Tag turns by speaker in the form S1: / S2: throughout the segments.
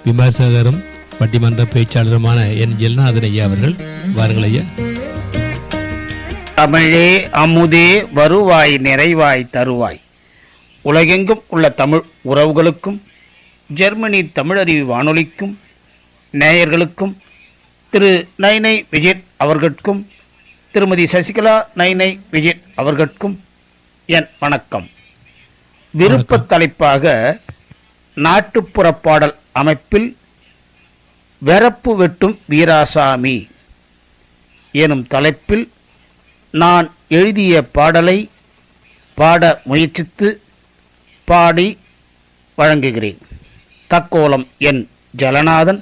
S1: விமர்சகரும் பட்டிமன்ற பேச்சாளருமான என் ஜெல்நாதன் ஐயா அவர்கள். வாருங்கள் ஐயா.
S2: தமிழே அமுதே வருவாய் நிறைவாய் தருவாய். உலகெங்கும் உள்ள தமிழ் உறவுகளுக்கும் ஜெர்மனி தமிழறிவு வானொலிக்கும் நேயர்களுக்கும் திரு நைனை விஜய் அவர்களுக்கும் திருமதி சசிகலா நைனை விஜய் அவர்களுக்கும் என் வணக்கம். விருப்ப தலைப்பாக நாட்டுப்புற பாடல் அமைப்பில் வெறப்பு வெட்டும் வீராசாமி எனும் தலைப்பில் நான் எழுதிய பாடலை பாட முயற்சித்து பாடி வழங்குகிறேன். தக்கோலம் என் ஜலநாதன்,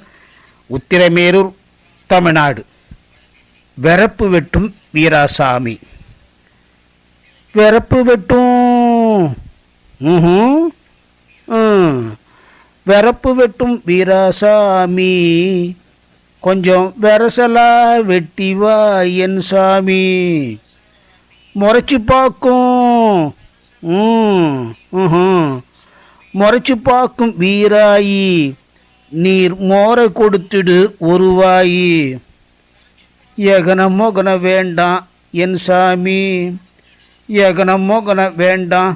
S2: உத்திரமேரூர், தமிழ்நாடு. வெறப்பு வெட்டும் வீராசாமி. வெறப்பு வெட்டும் வெறப்பு வெட்டும் வீராசாமி, கொஞ்சம் வெரசலா வெட்டி வா என் சாமி. முறைச்சி பார்க்கும் முறைச்சி பார்க்கும் வீராயி, நீர் மோரை கொடுத்துடு ஒருவாயி. எகன மொகன வேண்டாம் என் சாமி, எகன மொகன வேண்டாம்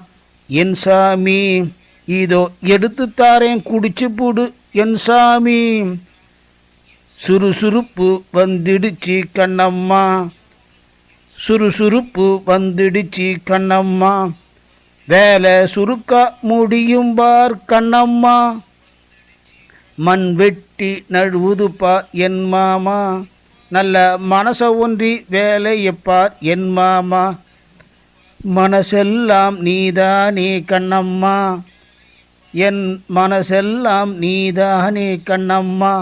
S2: என் சாமி. இதோ எடுத்து தாரேன் குடிச்சு போடு என் சாமி. சுறுசுறுப்பு வந்துடுச்சு கண்ணம்மா, சுறுசுறுப்பு வந்துடுச்சு கண்ணம்மா. வேலை சுருக்கா முடியும் பார் கண்ணம்மா. மண் வெட்டி நழுவுதுப்பா என் மாமா, நல்ல மனச ஒன்றி வேலையப்பார் என் மாமா. மனசெல்லாம் நீதானே கண்ணம்மா, என் மனசெல்லாம் நீதானே கண்ணம்மா.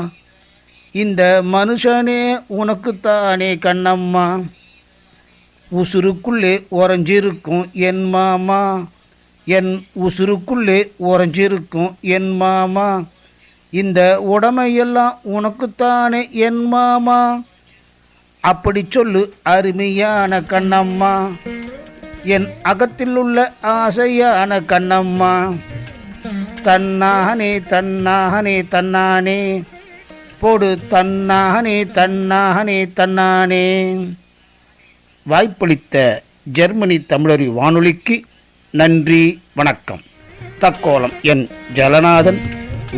S2: இந்த மனுஷனே உனக்குத்தானே கண்ணம்மா. உசுருக்குள்ளே உறைஞ்சிருக்கும் என் மாமா, என் உசுருக்குள்ளே உறைஞ்சிருக்கும் என் மாமா. இந்த உடமையெல்லாம் உனக்குத்தானே என் மாமா. அப்படி சொல்லு அருமையான கண்ணம்மா, என் அகத்தில் உள்ள ஆசையான கண்ணம்மா. தன்னானே தன்னானே தன்னானே போடு, தன்னானே தன்னானே தன்னானே. வாய்ப்பளித்த ஜெர்மனி தமிழறி வானொலிக்கு நன்றி, வணக்கம். தக்கோலம் என் ஜலநாதன்,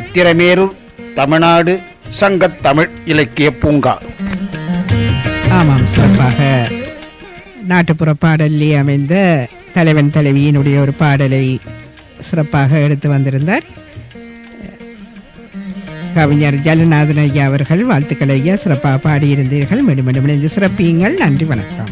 S2: உத்திரமேரூர், தமிழ்நாடு. சங்கத் தமிழ் இலக்கிய பூங்கா.
S3: ஆமாம், சிறப்பாக நாட்டுப்புற பாடலில் அமைந்த தலைவன் தலைவியினுடைய ஒரு பாடலை சிறப்பாக எடுத்து வந்திருந்தார் கவிஞர் ஜலநாதன் ஐயா அவர்கள். வாழ்த்துக்கள் ஐயா, சிறப்பாக பாடியிருந்தீர்கள். மீண்டும் மீண்டும் இணைந்து சிறப்பியுங்கள். நன்றி, வணக்கம்.